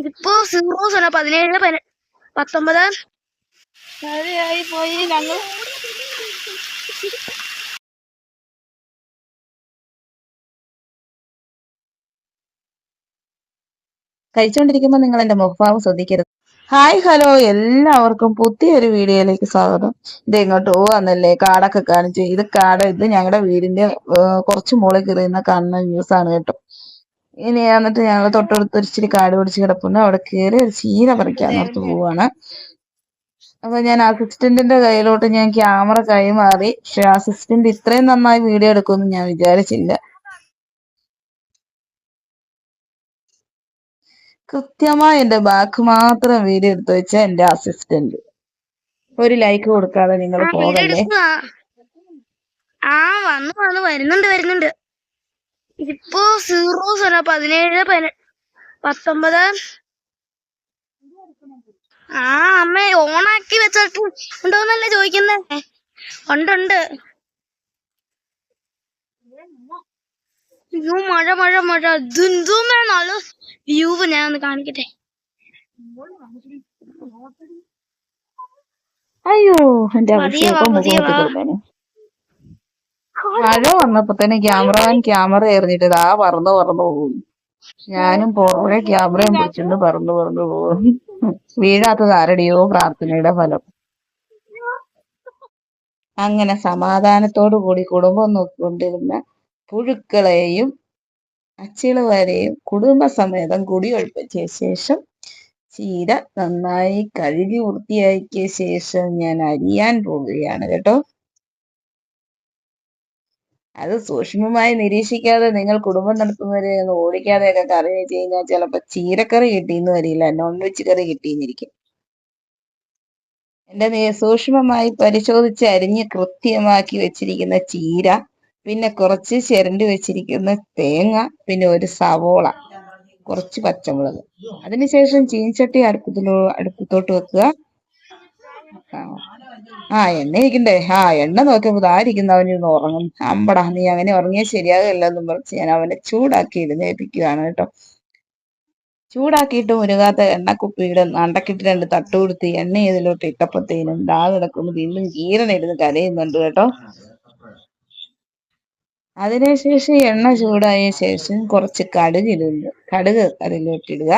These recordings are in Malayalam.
ഇതിപ്പോ 17 19 ആയി പോയി. ഞങ്ങൾ കഴിച്ചുകൊണ്ടിരിക്കുമ്പോൾ നിങ്ങൾ എന്റെ മുഖഭാവം ശ്രദ്ധിക്കരുത്. ഹായ് ഹലോ, എല്ലാവർക്കും പുതിയൊരു വീഡിയോയിലേക്ക് സ്വാഗതം. ഇത് എങ്ങോട്ട് പോവാന്നല്ലേ, കാടൊക്കെ കാണിച്ചു. ഇത് ഞങ്ങളുടെ വീടിന്റെ കുറച്ച് മുകളിൽ കയറിയുന്ന കാണുന്ന വ്യൂസ് ആണ് കേട്ടോ. ഇനി എന്നിട്ട് ഞങ്ങൾ തൊട്ടടുത്ത് ഇച്ചിരി കാട് പിടിച്ച് കിടപ്പുണ്ട്. അവിടെ കയറി ഒരു ചീര പറിക്കാൻ നിർത്ത് പോവാണ്. അപ്പൊ ഞാൻ അസിസ്റ്റന്റിന്റെ കയ്യിലോട്ട് ഞാൻ ക്യാമറ കൈമാറി. പക്ഷെ അസിസ്റ്റന്റ് ഇത്രയും നന്നായി വീഡിയോ എടുക്കുമെന്ന് ഞാൻ വിചാരിച്ചില്ല. കൃത്യമായി എന്റെ ബാക്ക് മാത്രം വീഡിയോ എടുത്തു വെച്ച എന്റെ അസിസ്റ്റന്റ്. ഒരു ലൈക്ക് കൊടുക്കാതെ നിങ്ങൾ പോകല്ലേ. വരുന്നുണ്ട്. ഇതിപ്പോ 17 19 അമ്മ ഓണാക്കി വെച്ചിട്ട് ഉണ്ടോന്നല്ലേ ചോദിക്കുന്നേ? ഉണ്ട്. അയ്യോ, മഴ ഇതെന്തോമേ നല്ല വ്യൂ. ഞാൻ ഒന്ന് കാണിക്കട്ടെ. അയ്യോ, എന്റെ അവസ്ഥ കൊടുക്കാന്. മഴ വന്നപ്പോ തന്നെ ക്യാമറ എറിഞ്ഞിട്ട് ഇതാ പറന്നു പോകും. ഞാനും പുറകെ ക്യാമറയും പിടിച്ചിട്ട് പറന്നു പോകും. വീഴാത്തത് ആരുടെയോ പ്രാർത്ഥനയുടെ ഫലം. അങ്ങനെ സമാധാനത്തോടു കൂടി കുടുംബം നോക്കിക്കൊണ്ടിരുന്ന പുഴുക്കളെയും അച്ചിളുവരെയും കുടുംബസമേതം കുടിയൊഴിപ്പിച്ച ശേഷം ചീര നന്നായി കഴുകി വൃത്തിയാക്കിയ ശേഷം ഞാൻ അരിയാൻ പോവുകയാണ് കേട്ടോ. അത് സൂക്ഷ്മമായി നിരീക്ഷിക്കാതെ നിങ്ങൾ കുടുംബം നടത്തുന്നവരെ ഒന്ന് ഓടിക്കാതെയൊക്കെ കറി വെച്ച് കഴിഞ്ഞാൽ ചിലപ്പോൾ ചീരക്കറി കിട്ടിയെന്ന് വരില്ല, നോൺ വെജ് കറി കിട്ടിയെന്നിരിക്കും. എന്റെ സൂക്ഷ്മമായി പരിശോധിച്ച് അരിഞ്ഞ് കൃത്യമാക്കി വെച്ചിരിക്കുന്ന ചീര, പിന്നെ കുറച്ച് ചിരണ്ടി വെച്ചിരിക്കുന്ന തേങ്ങ, പിന്നെ ഒരു സവോള, കുറച്ച് പച്ചമുളക്. അതിനുശേഷം ചീൻചട്ടി അടുപ്പത്തോട്ട് വെക്കുക. എണ്ണ ഇരിക്കണ്ടേ? എണ്ണ നോക്കിയപ്പോൾ ആയിരിക്കുന്ന അവനിരുന്ന് ഉറങ്ങും. അമ്പടാ, നീ അങ്ങനെ ഉറങ്ങിയാൽ ശരിയാകില്ലെന്നും പറഞ്ഞ് ഞാൻ അവനെ ചൂടാക്കി എഴുന്നേൽപ്പിക്കുകയാണ് കേട്ടോ. ചൂടാക്കിയിട്ട് മുരുകാത്ത എണ്ണക്കുപ്പിയുടെ അണ്ടക്കിട്ട് 2 തട്ട് കൊടുത്ത് എണ്ണ ഇതിലോട്ട് ഇട്ടപ്പത്തേനും ദാ കിടക്കുന്നു വീണ്ടും കീരനിരുന്ന് കരയുന്നുണ്ട് കേട്ടോ. അതിനുശേഷം എണ്ണ ചൂടായ ശേഷം കുറച്ച് കടുക് അതിലോട്ടിടുക.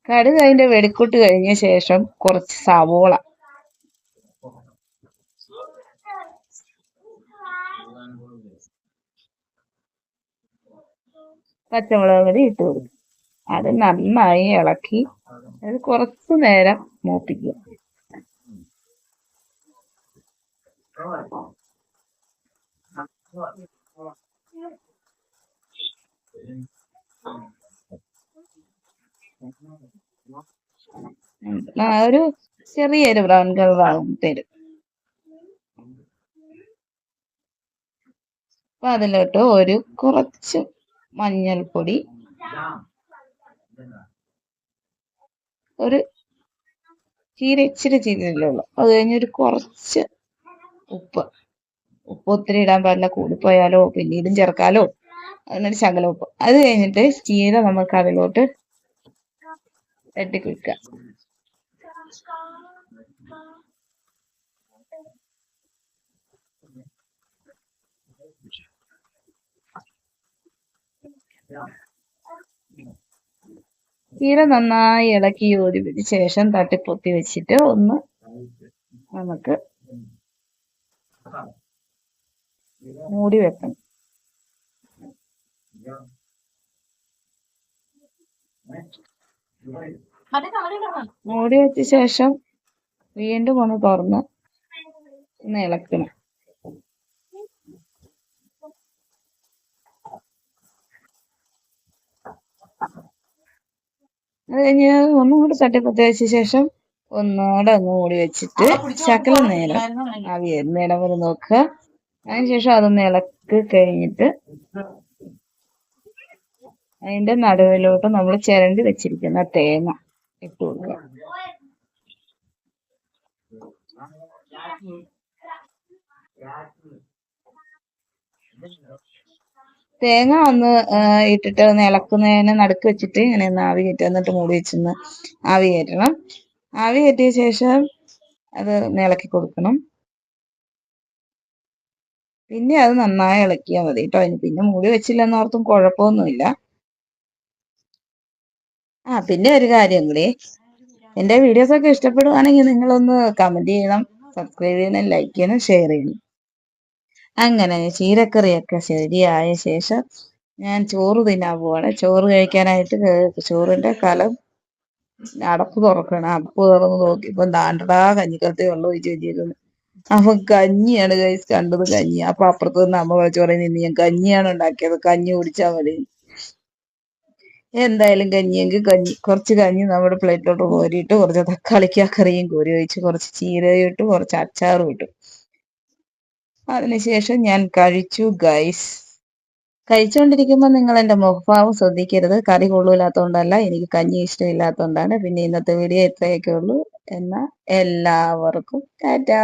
കടുക് അതിന്റെ വെടിക്കൂട്ട് കഴിഞ്ഞ ശേഷം കുറച്ച് സവോള, പച്ചമുളക് കൂടി ഇട്ട് കൊടുക്കും. അത് നന്നായി ഇളക്കി അത് കുറച്ചു നേരം മൂപ്പിക്കുക. ഒരു ചെറിയൊരു ബ്രൗൺ കളറാകും തരും. അപ്പൊ അതിലോട്ട് ഒരു കുറച്ച് മഞ്ഞൾപ്പൊടി, ഒരു ഇച്ചിരി ചീരയുള്ളൂ. അത് കഴിഞ്ഞൊരു കുറച്ച് ഉപ്പ് ഒത്തിരി ഇടാൻ പാടില്ല, കൂടിപ്പോയാലോ പിന്നീടും ചേർക്കാലോ. അതിനൊരു ശകലം ഉപ്പ്. അത് കഴിഞ്ഞിട്ട് ചീര നമുക്ക് അതിലോട്ട് തട്ടിക്കുഴിക്കുക. ചീര നന്നായി ഇളക്കി യോജിപ്പിച്ച ശേഷം തട്ടിപ്പൊത്തി വെച്ചിട്ട് ഒന്ന് നമുക്ക് മൂടി വെക്കണം. മൂടി വെച്ച ശേഷം വീണ്ടും ഒന്ന് തുറന്ന് ഒന്ന് ഇളക്കണം. അത് കഴിഞ്ഞ് ഒന്നും കൂടി തട്ടിപ്പൊത്തി വെച്ച ശേഷം ഒന്നുകൂടെ ഒന്ന് മൂടി വെച്ചിട്ട് ശകലം നേരം ആവി വരുന്നിടം വരെ നോക്കുക. അതിനുശേഷം അതൊന്ന് ഇളക്കി കഴിഞ്ഞിട്ട് അതിന്റെ നടുവിലോട്ട് നമ്മൾ ചിരണ്ടി വെച്ചിരിക്കുന്ന തേങ്ങ ഇട്ട് കൊടുക്കുക. തേങ്ങ ഒന്ന് ഇട്ടിട്ട് ഒന്ന് ഇളക്കുന്നതിന് നടുക്ക് വെച്ചിട്ട് ഇങ്ങനെ ഒന്ന് ആവി കയറ്റുക. എന്നിട്ട് മൂടി വെച്ചൊന്ന് ആവി കയറ്റണം. ആവി കയറ്റിയ ശേഷം അത് ഒന്ന് ഇളക്കി കൊടുക്കണം. പിന്നെ അത് നന്നായി ഇളക്കിയാൽ മതി കേട്ടോ. പിന്നെ മൂടി വെച്ചില്ലെന്ന് ഓർത്തും കുഴപ്പമൊന്നുമില്ല. പിന്നെ ഒരു കാര്യം കൂടി, എൻ്റെ വീഡിയോസ് ഒക്കെ ഇഷ്ടപ്പെടുവാണെങ്കിൽ നിങ്ങളൊന്ന് കമന്റ് ചെയ്യണം, സബ്സ്ക്രൈബ് ചെയ്യണം, ലൈക്ക് ചെയ്യണം, ഷെയർ ചെയ്യണം. അങ്ങനെ ചീരക്കറിയൊക്കെ ശരിയായ ശേഷം ഞാൻ ചോറ് തിന്നാൻ പോവാണ്. ചോറ് കഴിക്കാനായിട്ട് ചോറിന്റെ കലം അടപ്പ് തുറക്കണം. അടപ്പ് തുറന്ന് നോക്കിയപ്പോ ദാണ്ടടാ കഞ്ഞിക്കലത്തേ ഉള്ളൂ ചോദിച്ചിരിക്കുന്നു. അപ്പൊ കഞ്ഞിയാണ് ഗൈസ് കണ്ടത്, കഞ്ഞി. അപ്പൊ അപ്പുറത്ത് നിന്ന് അമ്മ വിളിച്ചു പറയുന്നത് ഇന്ന് ഞാൻ കഞ്ഞിയാണ് ഉണ്ടാക്കിയത്, കഞ്ഞി കുടിച്ചാൽ മതി. എന്തായാലും കഞ്ഞിയെങ്കിൽ കഞ്ഞി. കുറച്ച് കഞ്ഞി നമ്മുടെ പ്ലേറ്റിലോട്ട് കോരിയിട്ട് കുറച്ച് തക്കാളിക്ക കറിയും കോരി ഒഴിച്ച് കുറച്ച് ചീരയും ഇട്ട് കുറച്ച് അച്ചാറും ഇട്ടു. അതിനുശേഷം ഞാൻ കഴിച്ചു ഗൈസ്. കഴിച്ചുകൊണ്ടിരിക്കുമ്പോൾ നിങ്ങൾ എൻ്റെ മുഖഭാവം ശ്രദ്ധിക്കരുത്. കറി കൊള്ളൂലാത്തതുകൊണ്ടല്ല, എനിക്ക് കഞ്ഞി ഇഷ്ടമില്ലാത്തതുകൊണ്ടാണ്. പിന്നെ ഇന്നത്തെ വീഡിയോ ഇത്രയൊക്കെ ഉള്ളൂ. എന്നാൽ എല്ലാവർക്കും ടാറ്റാ.